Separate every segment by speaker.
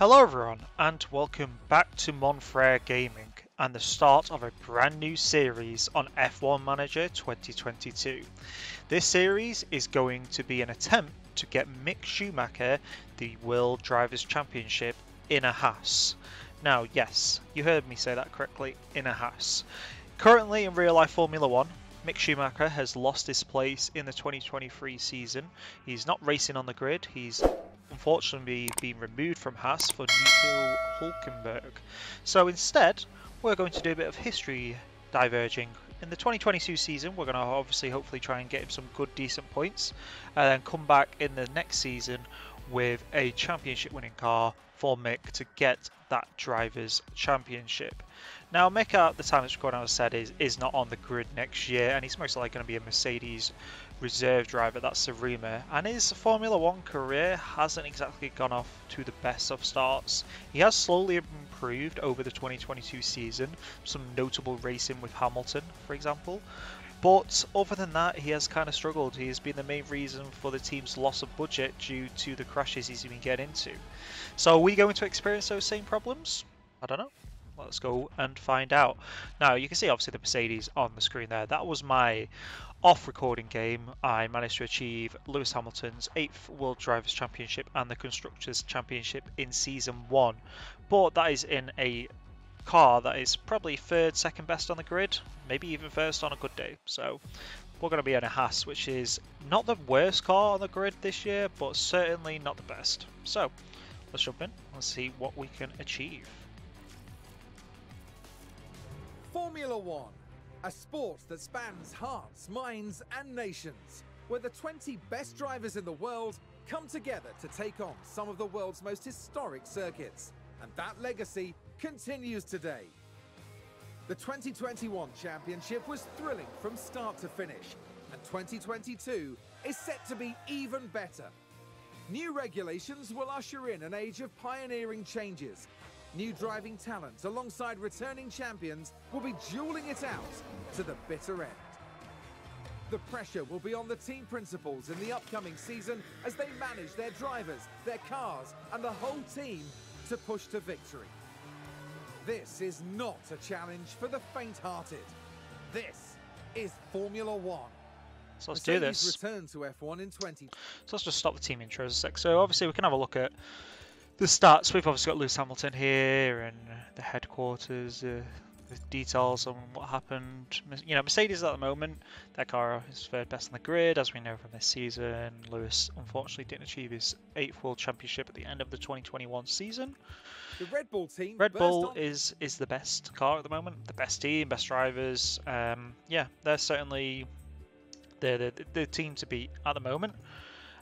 Speaker 1: Hello everyone and welcome back to Frere Gaming and the start of a brand new series on F1 Manager 2022. This series is going to be an attempt to get Mick Schumacher the World Drivers' Championship in a HAAS. Now yes, you heard me say that correctly, in a HAAS. Currently in real life Formula 1, Mick Schumacher has lost his place in the 2023 season. He's not racing on the grid, he's unfortunately been removed from HAAS for Nico Hülkenberg. So instead, we're going to do a bit of history diverging. In the 2022 season, we're going to hopefully try and get him some good, decent points, and then come back in the next season with a championship winning car for Mick to get that Drivers' Championship. Now, Mick at the time it's recording, as I said, is not on the grid next year, and he's most likely going to be a Mercedes reserve driver. That's the rumour. And his Formula 1 career hasn't exactly gone off to the best of starts. He has slowly improved over the 2022 season, some notable racing with Hamilton, for example. But other than that, he has kind of struggled. He has been the main reason for the team's loss of budget due to the crashes he's been getting into. So are we going to experience those same problems? I don't know. Let's go and find out. Now, you can see obviously the Mercedes on the screen there. That was my off-recording game. I managed to achieve Lewis Hamilton's 8th World Drivers' Championship and the Constructors' Championship in Season 1. But that is in a car that is probably third, second best on the grid, maybe even first on a good day. So we're going to be in a HAAS, which is not the worst car on the grid this year, but certainly not the best. So let's jump in and see what we can achieve.
Speaker 2: Formula 1, a sport that spans hearts, minds and nations, where the 20 best drivers in the world come together to take on some of the world's most historic circuits. And that legacy continues today. The 2021 championship was thrilling from start to finish, and 2022 is set to be even better. New regulations will usher in an age of pioneering changes. New driving talent alongside returning champions will be dueling it out to the bitter end. The pressure will be on the team principals in the upcoming season as they manage their drivers, their cars and the whole team to push to victory. This is not a challenge for the faint-hearted. This is Formula 1.
Speaker 1: So let's do this.
Speaker 2: Return to F1 in 20.
Speaker 1: So let's just stop the team intros a sec. So obviously we can have a look at the stats. We've obviously got Lewis Hamilton here and the headquarters, the details on what happened. You know, Mercedes at the moment, their car is third best on the grid, as we know from this season. Lewis unfortunately didn't achieve his 8th World Championship at the end of the 2021 season.
Speaker 2: The Red Bull team.
Speaker 1: Red Bull is the best car at the moment, the best team, best drivers. Yeah, they're certainly the team to beat at the moment.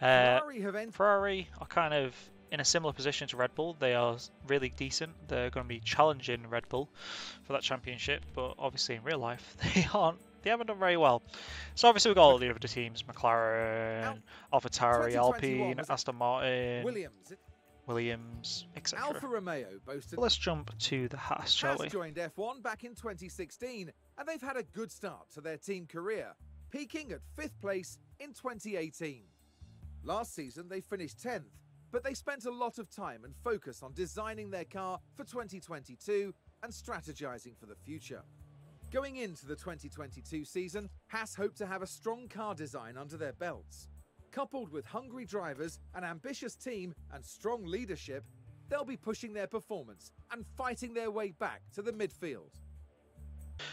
Speaker 1: Ferrari are kind of in a similar position to Red Bull. They are really decent. They're going to be challenging Red Bull for that championship, but obviously in real life they aren't. They haven't done very well. So obviously we've got all the other teams: McLaren, AlphaTauri, Alpine, Aston Martin, Williams, etc.
Speaker 2: Alfa Romeo boasted.
Speaker 1: Let's jump to the HAAS, shall we?
Speaker 2: HAAS joined F1 back in 2016, and they've had a good start to their team career, peaking at 5th place in 2018. Last season they finished 10th, but they spent a lot of time and focus on designing their car for 2022 and strategizing for the future. Going into the 2022 season, HAAS hope to have a strong car design under their belts. Coupled with hungry drivers, an ambitious team and strong leadership, they'll be pushing their performance and fighting their way back to the midfield.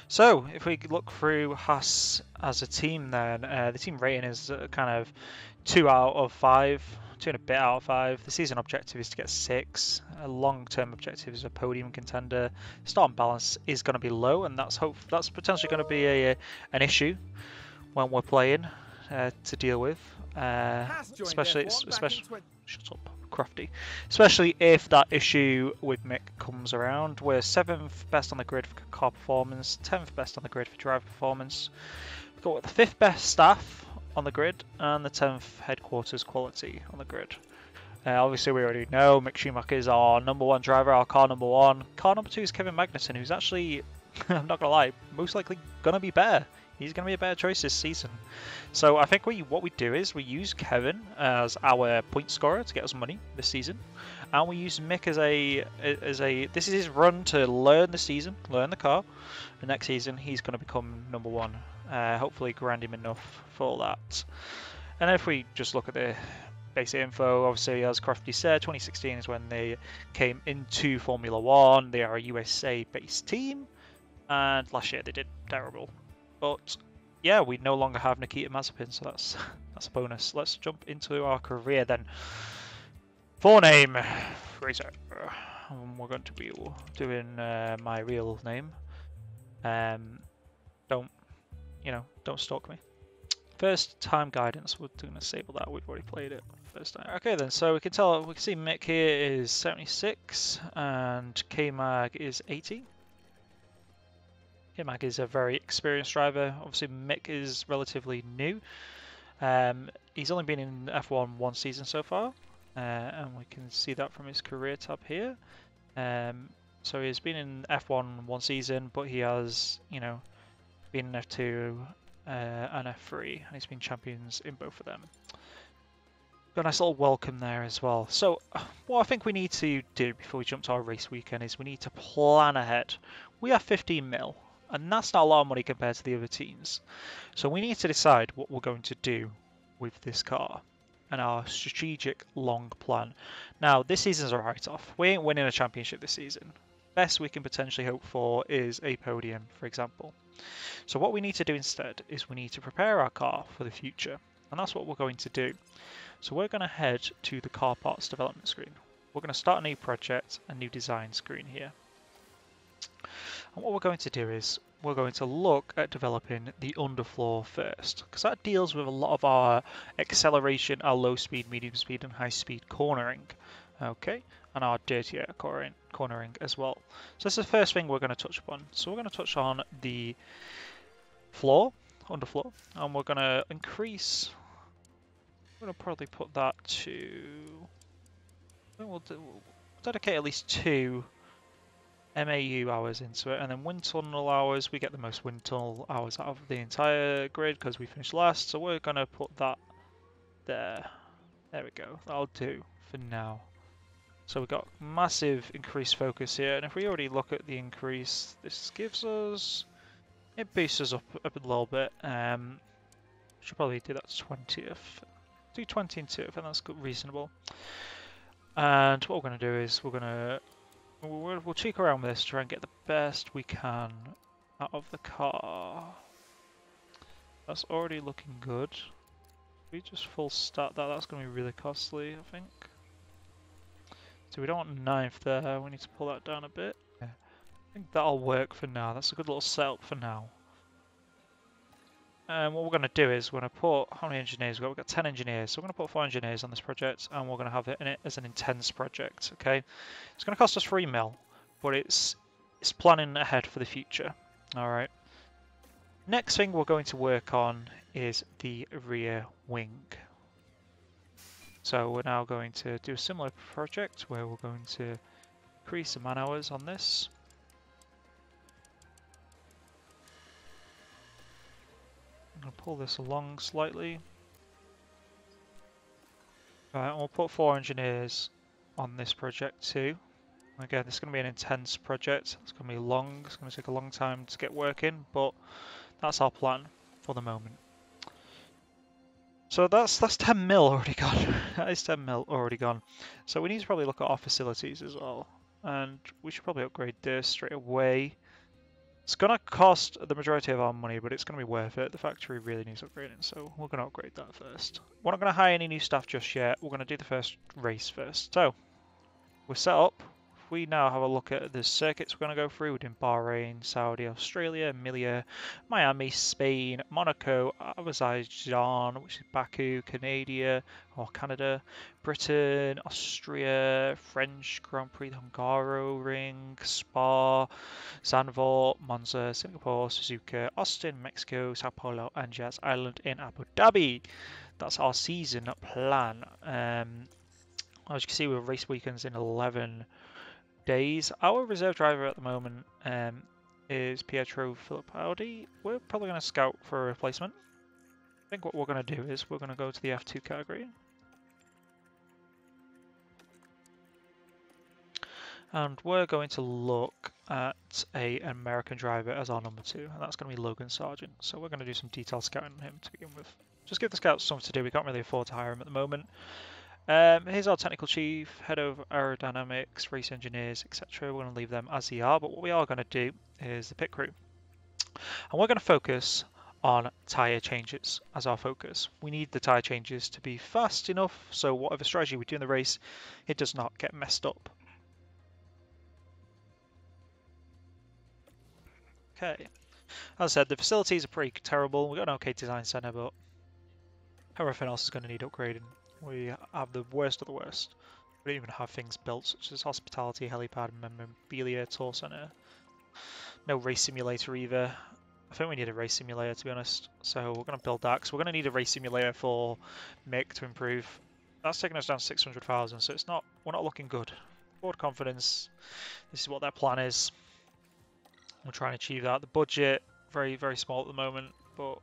Speaker 1: So, if we look through HAAS as a team then, the team rating is kind of 2 out of 5, 2 and a bit out of 5. The season objective is to get 6. A long-term objective is a podium contender. Start balance is going to be low, and that's potentially going to be an issue when we're playing to deal with. Especially shut up, Crafty. Especially if that issue with Mick comes around. We're 7th best on the grid for car performance, 10th best on the grid for driver performance. We've got the 5th best staff on the grid and the 10th headquarters quality on the grid. Obviously we already know Mick Schumacher is our #1 driver, our car #1. Car #2 is Kevin Magnussen, who's actually, I'm not gonna lie, most likely gonna be better. he's going to be a better choice this season. So I think what we do is we use Kevin as our point scorer to get us money this season, and we use Mick as a this is his run to learn the season, learn the car. The next season he's going to become #1. Hopefully grind him enough for that. And if we just look at the basic info, obviously as Crofty said, 2016 is when they came into Formula 1. They are a USA-based team, and last year they did terrible. But yeah, we no longer have Nikita Mazepin, so that's a bonus. Let's jump into our career then. Full name, Fraser. We're going to be doing my real name. Don't stalk me. First time guidance, we're going to disable that. We've already played it first time. Okay then, so we can see Mick here is 76 and K-Mag is 80. K-Mag is a very experienced driver. Obviously Mick is relatively new. He's only been in F1 one season so far, and we can see that from his career tab here. So he's been in F1 one season, but he has, been in F2 and F3, and he's been champions in both of them. Got a nice little welcome there as well. So what I think we need to do before we jump to our race weekend is we need to plan ahead. We have 15 mil, and that's not a lot of money compared to the other teams. So we need to decide what we're going to do with this car and our strategic long plan. Now, this season's a write-off. We ain't winning a championship this season. Best we can potentially hope for is a podium, for example. So what we need to do instead is we need to prepare our car for the future, and that's what we're going to do. So we're going to head to the car parts development screen. We're going to start a new project, a new design screen here. And what we're going to do is we're going to look at developing the underfloor first, because that deals with a lot of our acceleration, our low speed, medium speed and high speed cornering. Okay, and our dirtier cornering as well. So this is the first thing we're going to touch upon. So we're going to touch on the floor, underfloor, and we're going to increase. I'm going to probably put that to. We'll dedicate at least 2 MAU hours into it, and then wind tunnel hours. We get the most wind tunnel hours out of the entire grid because we finished last. So we're going to put that there. There we go. That'll do for now. So we've got massive increased focus here, and if we already look at the increase, this gives us, it boosts us up a little bit. Should probably do that 20th. Do 20 and 2, I think that's good, reasonable. And what we're going to do is we'll cheek around with this, try and get the best we can out of the car. That's already looking good. If we just full start that, that's going to be really costly, I think. So we don't want 9th there, we need to pull that down a bit. Yeah. I think that'll work for now, that's a good little setup for now. And what we're going to do is we're going to put, how many engineers we've got? We've got 10 engineers, so we're going to put 4 engineers on this project, and we're going to have it in it as an intense project, okay? It's going to cost us 3 mil, but it's planning ahead for the future, alright? Next thing we're going to work on is the rear wing. So we're now going to do a similar project where we're going to increase the man hours on this. I'm going to pull this along slightly. Right, and we'll put 4 engineers on this project too. Again, this is going to be an intense project. It's going to be long. It's going to take a long time to get working, but that's our plan for the moment. So that's 10 mil already gone. That is 10 mil already gone. So we need to probably look at our facilities as well. And we should probably upgrade this straight away. It's going to cost the majority of our money, but it's going to be worth it. The factory really needs upgrading, so we're going to upgrade that first. We're not going to hire any new staff just yet. We're going to do the first race first. So we're set up. We now have a look at the circuits we're going to go through. We're doing Bahrain, Saudi, Australia, Emilia, Miami, Spain, Monaco, Azerbaijan, which is Baku, Canada, Britain, Austria, French Grand Prix, the Hungaroring, Spa, Zandvoort, Monza, Singapore, Suzuka, Austin, Mexico, Sao Paulo, and Jazz Island in Abu Dhabi. That's our season plan. As you can see, we have race weekends in 11 days. Our reserve driver at the moment is Pietro Filipaldi. We're probably going to scout for a replacement. I think what we're going to do is we're going to go to the F2 category. And we're going to look at an American driver as our number 2, and that's going to be Logan Sargent. So we're going to do some detailed scouting on him to begin with. Just give the scouts something to do. We can't really afford to hire him at the moment. Here's our technical chief, head of aerodynamics, race engineers, etc. We're going to leave them as they are, but what we are going to do is the pit crew. And we're going to focus on tyre changes as our focus. We need the tyre changes to be fast enough so whatever strategy we do in the race, it does not get messed up. Okay, as I said, the facilities are pretty terrible. We've got an okay design centre, but everything else is going to need upgrading. We have the worst of the worst. We don't even have things built such as hospitality, helipad, memorabilia, tour centre. No race simulator either. I think we need a race simulator, to be honest. So we're going to build that because we're going to need a race simulator for Mick to improve. That's taking us down 600,000, so we're not looking good. Board confidence. This is what their plan is. We'll try and achieve that. The budget, very, very small at the moment, but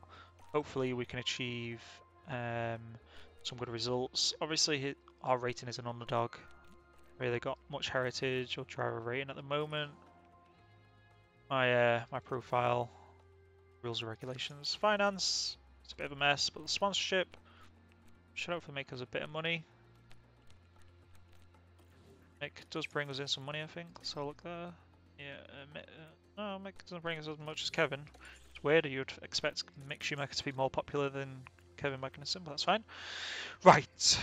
Speaker 1: hopefully we can achieve some good results. Obviously, our rating is an underdog. Really got much heritage or driver rating at the moment. My profile, rules and regulations, finance. It's a bit of a mess, but the sponsorship should hopefully make us a bit of money. Mick does bring us in some money, I think. So look there. Yeah, no, Mick doesn't bring us as much as Kevin. It's weird. You'd expect Mick Schumacher to be more popular than Kevin Magnussen, but that's fine. Right,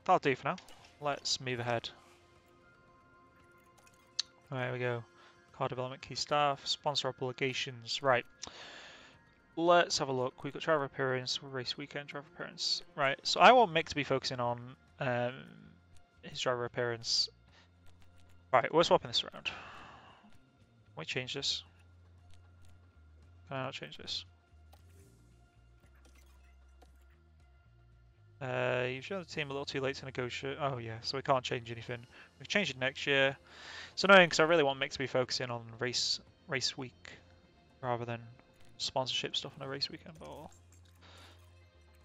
Speaker 1: that'll do for now. Let's move ahead. There we go. Car development key staff, sponsor obligations. Right. Let's have a look. We've got driver appearance, race weekend driver appearance. Right, so I want Mick to be focusing on his driver appearance. Right, we're swapping this around. Can we change this? Can I not change this? You've shown the team a little too late to negotiate. Oh yeah, so we can't change anything. We've changed it next year. It's annoying because I really want Mick to be focusing on race week rather than sponsorship stuff on a race weekend. But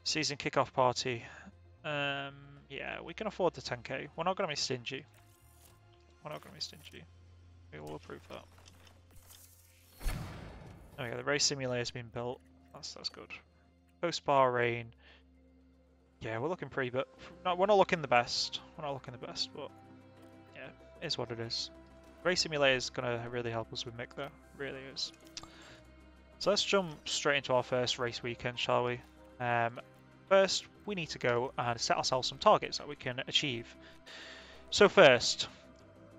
Speaker 1: season kickoff party. Yeah, we can afford the 10k. We're not going to be stingy. We're not going to be stingy. We will approve that. Okay, the race simulator has been built. That's good. Post Bahrain. Yeah, we're looking pretty, but we're not looking the best. We're not looking the best, but yeah, it is what it is. Race simulator is gonna really help us with Mick, though. It really is. So let's jump straight into our first race weekend, shall we? First, we need to go and set ourselves some targets that we can achieve. So first,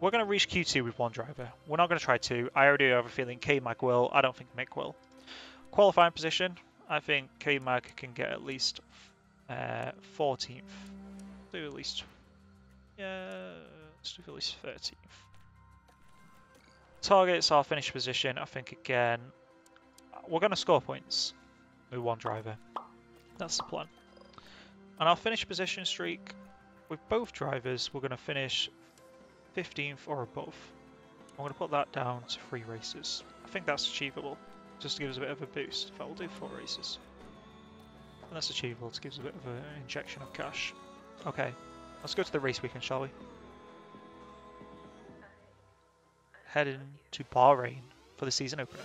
Speaker 1: we're going to reach Q2 with one driver. We're not going to try two. I already have a feeling K-Mag will. I don't think Mick will. Qualifying position, I think K-Mag can get at least 14th. Do at least, yeah, let's do at least 13th. Targets, our finish position, I think again, we're going to score points with one driver. That's the plan. And our finish position streak, with both drivers, we're going to finish 15th or above. I'm going to put that down to 3 races. I think that's achievable, just to give us a bit of a boost. In fact, we'll do 4 races. And that's achievable to give us a bit of an injection of cash. Okay, let's go to the race weekend, shall we? Heading to Bahrain for the season opener.